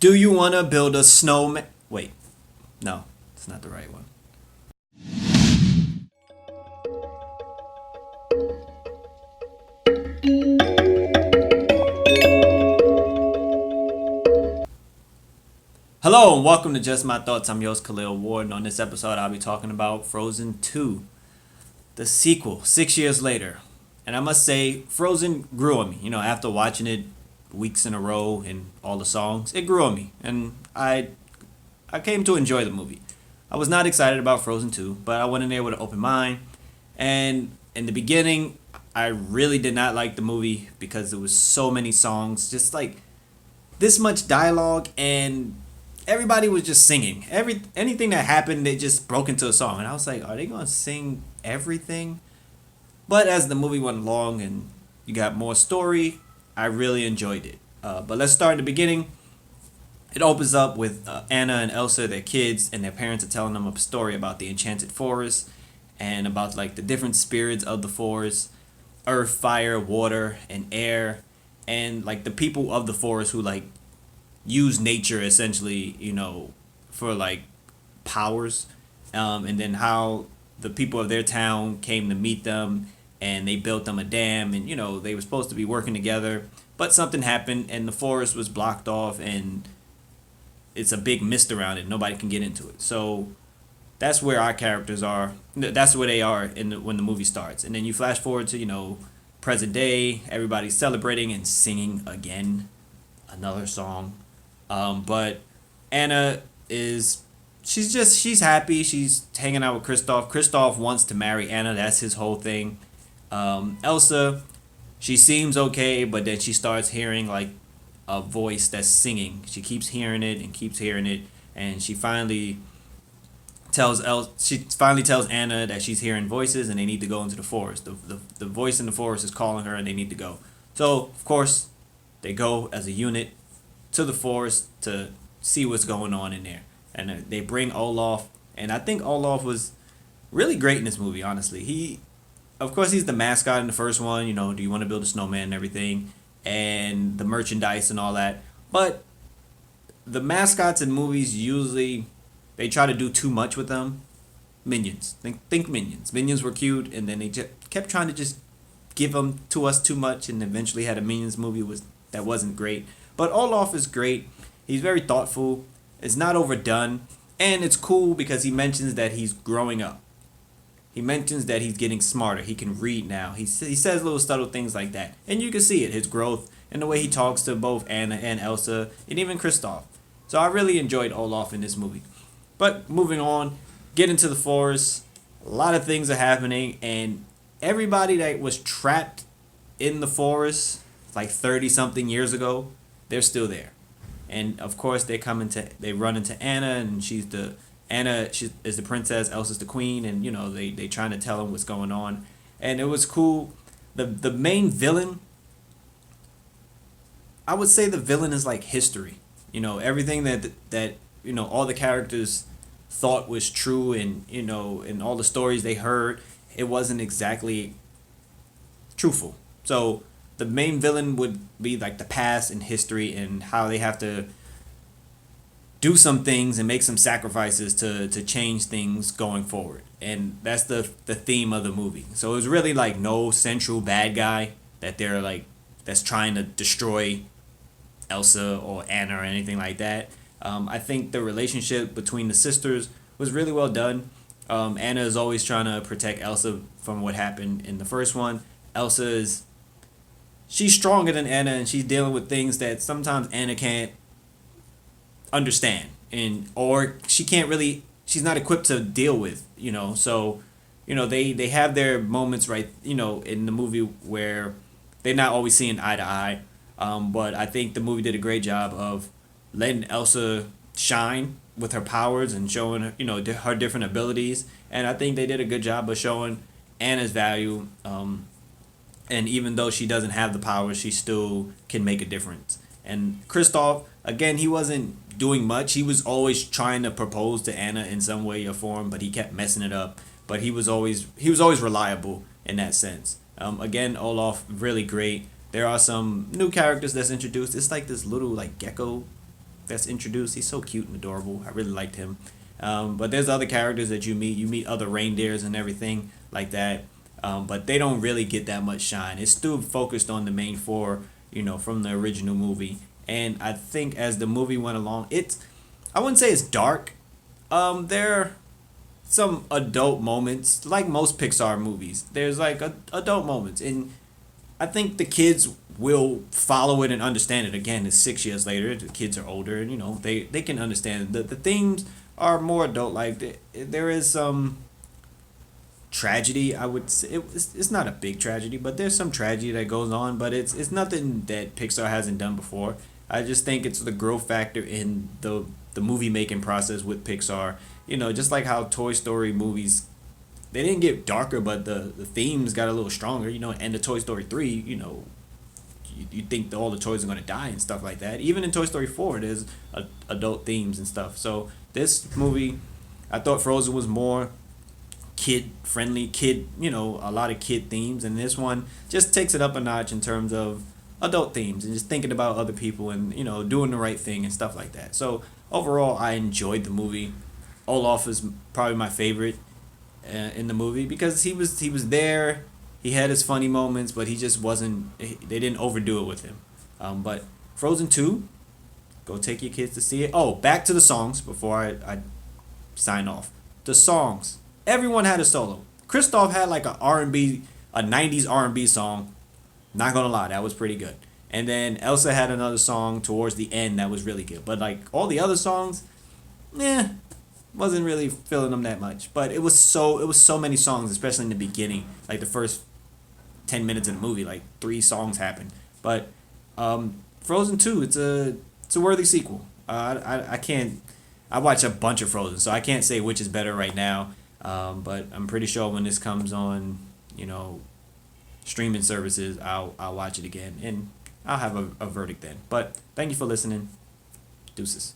Do you want to build a snowman? Wait, no, it's not the right one. Hello and welcome to Just My Thoughts. I'm your host Khaleel Ward, and on this episode, I'll be talking about Frozen 2, the sequel, 6 years later. And I must say, Frozen grew on me. After watching it weeks in a row and all the songs, it grew on me, and I came to enjoy the movie. I was not excited about Frozen 2, but I went in there with an open mind. And in the beginning, I really did not like the movie because there was so many songs, just like this much dialogue, and everybody was just singing. Anything that happened, they just broke into a song, and I was like, are they gonna sing everything? But as the movie went along and you got more story, I really enjoyed it. But let's start in the beginning. It opens up with Anna and Elsa, their kids, and their parents are telling them a story about the Enchanted Forest and about like the different spirits of the forest, earth, fire, water, and air, and like the people of the forest who like use nature essentially, for like powers, and then how the people of their town came to meet them and they built them a dam, and they were supposed to be working together, but something happened and the forest was blocked off and it's a big mist around it. Nobody can get into it. So that's where our characters are. That's where they are when the movie starts. And then you flash forward to present day. Everybody's celebrating and singing again, another song. But Anna she's happy. She's hanging out with Kristoff. Kristoff wants to marry Anna. That's his whole thing. Elsa, she seems okay, but then she starts hearing like a voice that's singing. She keeps hearing it and keeps hearing it, and she finally tells Anna that she's hearing voices and they need to go into the forest. The voice in the forest is calling her and they need to go. So of course they go as a unit to the forest to see what's going on in there, and they bring Olaf, and I think Olaf was really great in this movie. Honestly, of course he's the mascot in the first one. Do you want to build a snowman and everything, and the merchandise and all that. But the mascots in movies usually they try to do too much with them. Minions, think Minions. Minions were cute, and then they just kept trying to just give them to us too much, and eventually had a Minions movie that wasn't great. But Olaf is great. He's very thoughtful. It's not overdone, and it's cool because he mentions that he's growing up. He mentions that he's getting smarter. He can read now. He says little subtle things like that. And you can see it, his growth, and the way he talks to both Anna and Elsa, and even Kristoff. So I really enjoyed Olaf in this movie. But moving on, get into the forest. A lot of things are happening, and everybody that was trapped in the forest like 30-something years ago, they're still there. And of course they run into Anna, and she is the princess, Elsa's the queen, and they trying to tell him what's going on, and it was cool. The main villain, I would say the villain is like history. Everything that all the characters thought was true, and and all the stories they heard, it wasn't exactly truthful. So the main villain would be like the past and history and how they have to do some things and make some sacrifices to change things going forward. And that's the theme of the movie. So it was really like no central bad guy that's trying to destroy Elsa or Anna or anything like that. I think the relationship between the sisters was really well done. Anna is always trying to protect Elsa from what happened in the first one. She's stronger than Anna, and she's dealing with things that sometimes Anna can't understand, or she's not equipped to deal with. So they have their moments, right, in the movie where they're not always seeing eye to eye. But I think the movie did a great job of letting Elsa shine with her powers and showing her, her different abilities. And I think they did a good job of showing Anna's value. And even though she doesn't have the powers, she still can make a difference. And Kristoff, again, he wasn't doing much. He was always trying to propose to Anna in some way or form, but he kept messing it up. But he was always reliable in that sense. Again, Olaf, really great. There are some new characters that's introduced. It's like this little like gecko that's introduced. He's so cute and adorable. I really liked him. But there's other characters that you meet. You meet other reindeers and everything like that. But they don't really get that much shine. It's still focused on the main four, from the original movie. And I think as the movie went along, I wouldn't say it's dark. There are some adult moments, like most Pixar movies. There's like adult moments, and I think the kids will follow it and understand it. Again, it's 6 years later. The kids are older, and they can understand the themes are more adult. Like there is some tragedy. I would say it's not a big tragedy, but there's some tragedy that goes on. But it's nothing that Pixar hasn't done before. I just think it's the growth factor in the movie making process with Pixar. Just like how Toy Story movies, they didn't get darker, but the themes got a little stronger. And the Toy Story 3, you think that all the toys are going to die and stuff like that. Even in Toy Story 4, there's adult themes and stuff. So this movie, I thought Frozen was more kid friendly, a lot of kid themes, and this one just takes it up a notch in terms of adult themes and just thinking about other people and doing the right thing and stuff like that. So overall, I enjoyed the movie. Olaf is probably my favorite in the movie because he was there. He had his funny moments, but he just wasn't. They didn't overdo it with him. But Frozen 2, go take your kids to see it. Oh, back to the songs before I sign off. The songs. Everyone had a solo. Kristoff had like a 90s R&B song. Not gonna lie, that was pretty good. And then Elsa had another song towards the end that was really good. But like all the other songs, wasn't really feeling them that much. But it was so many songs, especially in the beginning, like the first 10 minutes of the movie, like 3 songs happened. But Frozen 2, it's a worthy sequel. I can't. I watch a bunch of Frozen, so I can't say which is better right now. But I'm pretty sure when this comes on, streaming services, I'll watch it again and I'll have a verdict then. But thank you for listening. Deuces.